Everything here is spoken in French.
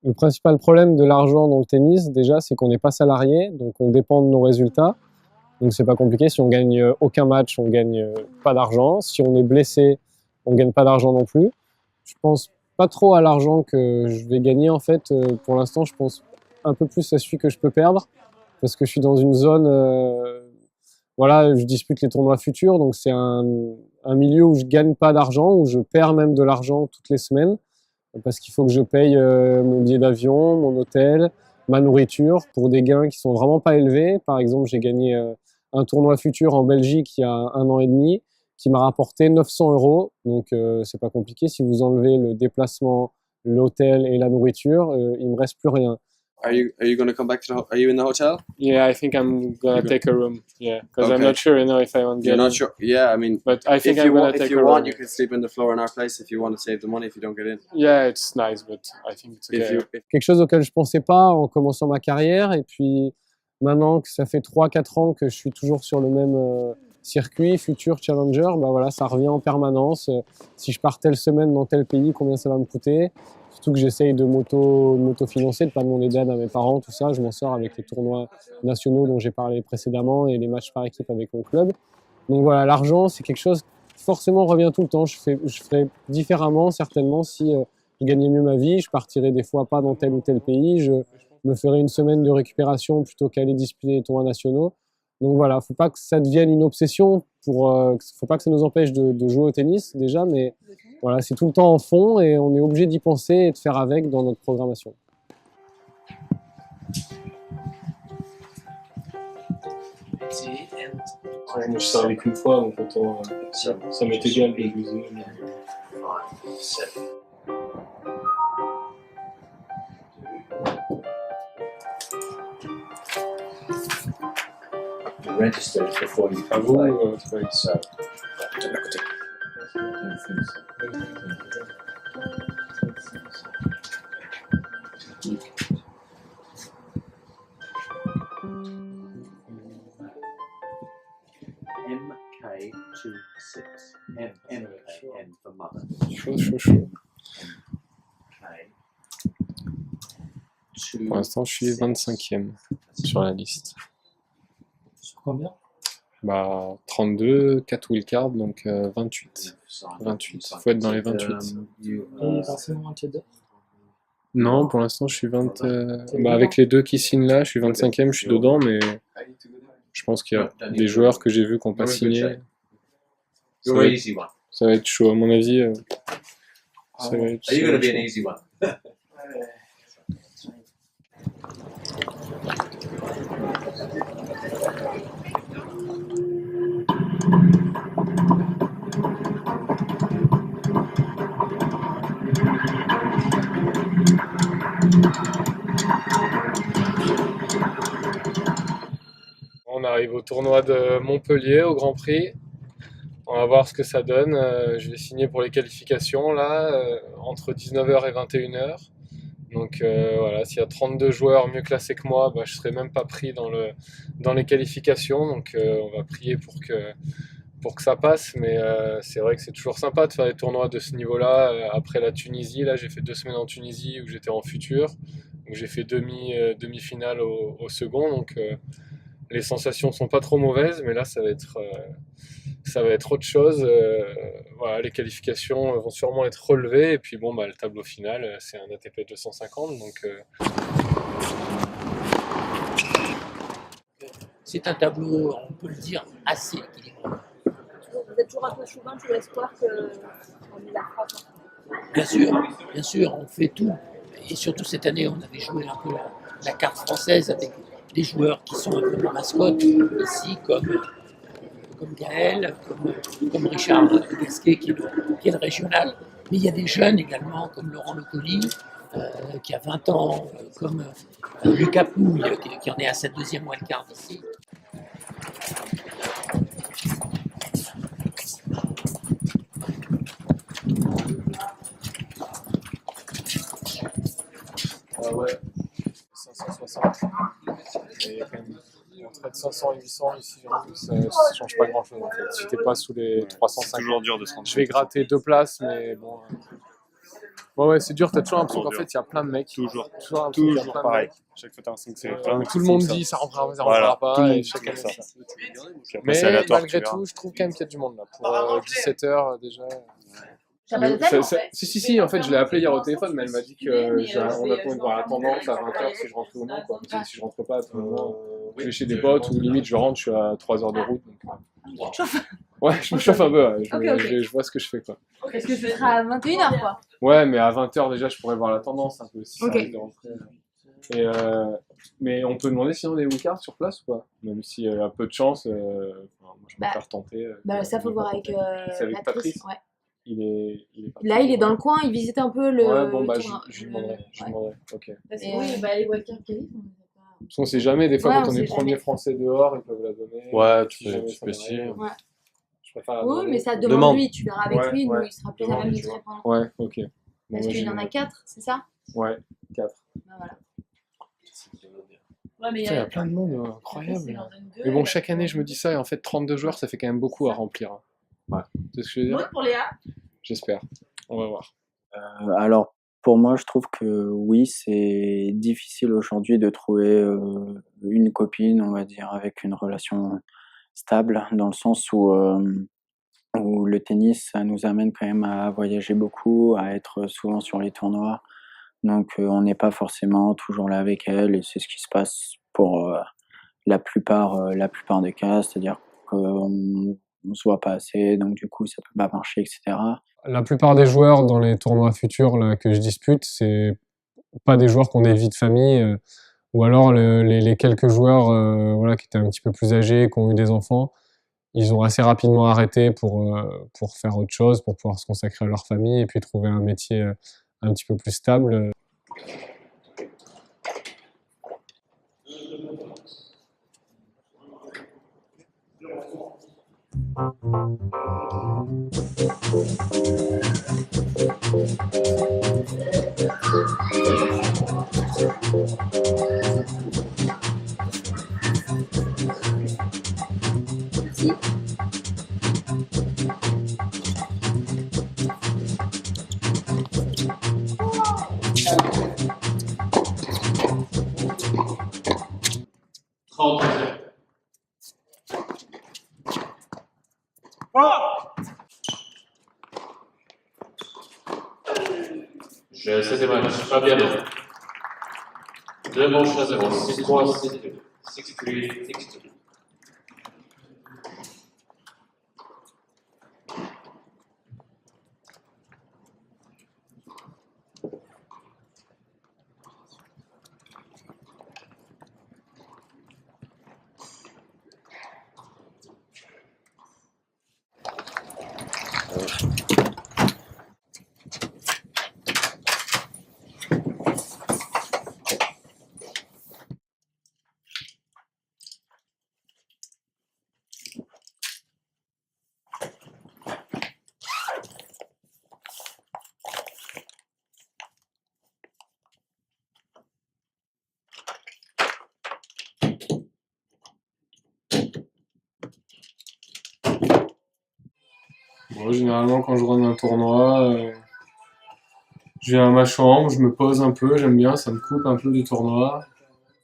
Le principal problème de l'argent dans le tennis, déjà, c'est qu'on n'est pas salarié, donc on dépend de nos résultats. Donc c'est pas compliqué, si on gagne aucun match, on gagne pas d'argent. Si on est blessé, on gagne pas d'argent non plus. Je pense pas trop à l'argent que je vais gagner en fait. Pour l'instant, je pense un peu plus à celui que je peux perdre, parce que je suis dans une zone, voilà, je dispute les tournois futurs, donc c'est un milieu où je gagne pas d'argent, où je perds même de l'argent toutes les semaines, parce qu'il faut que je paye mon billet d'avion, mon hôtel, ma nourriture, pour des gains qui sont vraiment pas élevés. Par exemple, j'ai gagné un tournoi futur en Belgique il y a 1 an et demi, qui m'a rapporté 900 €. Donc c'est pas compliqué. Si vous enlevez le déplacement, l'hôtel et la nourriture, il me reste plus rien. Are you going to come back to are you in the hotel? Yeah, I think I'm gonna take a room. Yeah, because I'm not sure, if I want to get. You're not sure? Yeah, I mean, But I think I'm gonna take a room. If you want, you can sleep on the floor in our place if you want to save the money if you don't get in. Yeah, it's nice, but I think it's okay. Quelque chose auquel je pensais pas en commençant ma carrière, et puis maintenant que ça fait 3-4 ans que je suis toujours sur le même circuit, Future Challenger, bah voilà, ça revient en permanence. Si je pars telle semaine dans tel pays, combien ça va me coûter? Surtout que j'essaye de m'auto-financer, de pas demander d'aide à mes parents, tout ça. Je m'en sors avec les tournois nationaux dont j'ai parlé précédemment et les matchs par équipe avec mon club. Donc voilà, l'argent, c'est quelque chose qui forcément revient tout le temps. Je ferais différemment certainement si je gagnais mieux ma vie. Je partirais des fois pas dans tel ou tel pays. Je me ferais une semaine de récupération plutôt qu'aller disputer les tournois nationaux. Donc voilà, faut pas que ça devienne une obsession, faut pas que ça nous empêche de jouer au tennis déjà, mais voilà, c'est tout le temps en fond et on est obligé d'y penser et de faire avec dans notre programmation. Ouais, moi je servais qu'une fois, donc autant, ça m'est égal de l'user. Registered before you À can vous, play. So, De l'à côté. MK26. M for mother. Chaud. Pour l'instant, je suis 25e sur la liste. Sur combien? Bah, 32, 4 wildcards, donc 28. 28, faut être dans les 28. Et forcément un tiers. Non, pour l'instant, je suis 20. Bah, avec les deux qui signent là, je suis 25e, je suis dedans, mais je pense qu'il y a des joueurs que j'ai vus qui n'ont pas signé. Ça va être chaud, à mon avis. Ça va être chaud. On arrive au tournoi de Montpellier, au Grand Prix. On va voir ce que ça donne. Je vais signer pour les qualifications là, entre 19h et 21h. Donc voilà, s'il y a 32 joueurs mieux classés que moi, bah, je ne serai même pas pris dans les qualifications. Donc on va prier pour que ça passe. Mais c'est vrai que c'est toujours sympa de faire des tournois de ce niveau-là. Après la Tunisie, là j'ai fait 2 semaines en Tunisie où j'étais en futur. Donc j'ai fait demi-finale au second. Donc les sensations sont pas trop mauvaises, mais là ça va être autre chose. Voilà, les qualifications vont sûrement être relevées, et puis bon, bah, le tableau final, c'est un ATP 250, donc. C'est un tableau, on peut le dire, assez équilibré. Vous êtes toujours un peu chauvin de l'espoir qu'on ait la France. Bien sûr, on fait tout. Et surtout cette année, on avait joué un peu la carte française avec des joueurs qui sont un peu nos mascottes ici, comme Gaël, comme Richard Gasquet qui est le régional. Mais il y a des jeunes également, comme Laurent Lecoli, qui a 20 ans, comme Lucas Pouille, qui en est à sa 2e wildcard ici. Ah ouais, 560. Et il y a quand même entre 500 et 800 ici, ça ne change pas grand chose en fait. Si t'es pas sous les 350. C'est toujours dur de se rendre. Je vais gratter 2 places, mais bon. Ouais, c'est dur, t'as toujours l'impression qu'en dur. fait, il y a plein de mecs. Toujours. Toujours l'impression qu'il y a Toujours plein de pareil. mecs. Chaque fois, t'as l'impression que c'est plein de Tout le monde dit ça rentrera, ça Voilà, rentrera tout le pas. monde Et dit chaque année, ça. ça. Puis après, Mais c'est aléatoire, malgré tu verras. tout, je trouve quand même qu'il y a du monde là. Pour 17h déjà. T'as pas d'hôtel, en fait? Si, en fait, je l'ai appelé hier au téléphone, mais elle m'a dit qu'on attend de voir la tendance à 20h si je rentre ou non. Quoi. Si je rentre pas, à tout moment, je vais chez des potes ou limite je rentre, je suis à 3 heures de route. Donc, ouais, je me chauffe un peu, ouais. Je vois ce que je fais. Quoi. Parce que ce sera à 21h, quoi. Ouais, mais à 20h déjà, je pourrais voir la tendance un peu si ça arrive de rentrer. Et mais on peut demander sinon des wildcards sur place ou pas? Même si a peu de chance, moi je préfère tenter. Ça faut voir avec C'est avec Patrice. Ouais. Il est Là, il est dans le coin, il visite un peu le. Ouais, bon, bah, tournoi. je lui demanderai. Ok. Parce que oui, les wildcards qualif, on les a pas. Parce qu'on sait jamais, des fois, Ouais, quand on on est sait premier jamais. français dehors, ils peuvent la donner. Ouais, tu Si peux jamais ça essayer. m'arrive, Ouais. Je préfère la Oui, demander. mais ça Demande. demande lui, tu verras avec Ouais, lui, nous, ouais. il sera plus à Demande, même de tu te vois. répondre. Ouais, ok. Bon, Parce moi, qu'il j'y en a vais. 4, c'est ça? Ouais, 4. Bah voilà. Putain, il y a plein de monde, incroyable. Mais bon, chaque année, je me dis ça, et en fait, 32 joueurs, ça fait quand même beaucoup à remplir. Hein. Ouais. C'est ce que je veux dire? Pour Léa? J'espère. On va voir. Alors, pour moi, je trouve que oui, c'est difficile aujourd'hui de trouver une copine, on va dire, avec une relation stable, dans le sens où le tennis, ça nous amène quand même à voyager beaucoup, à être souvent sur les tournois. Donc, on n'est pas forcément toujours là avec elle, et c'est ce qui se passe pour la plupart des cas, c'est-à-dire qu'on ne se voit pas assez, donc du coup, ça peut pas marcher, etc. La plupart des joueurs dans les tournois futurs là, que je dispute, c'est pas des joueurs qui ont des vies de famille, ou alors les quelques joueurs voilà, qui étaient un petit peu plus âgés, qui ont eu des enfants, ils ont assez rapidement arrêté pour faire autre chose, pour pouvoir se consacrer à leur famille et puis trouver un métier un petit peu plus stable. Je sais des matchs, Fabiano. 2 manches à 0, 6-3, 6-2, 6-3, 6-2. Bon, généralement, quand je rentre d'un tournoi, je viens à ma chambre, je me pose un peu, j'aime bien, ça me coupe un peu du tournoi.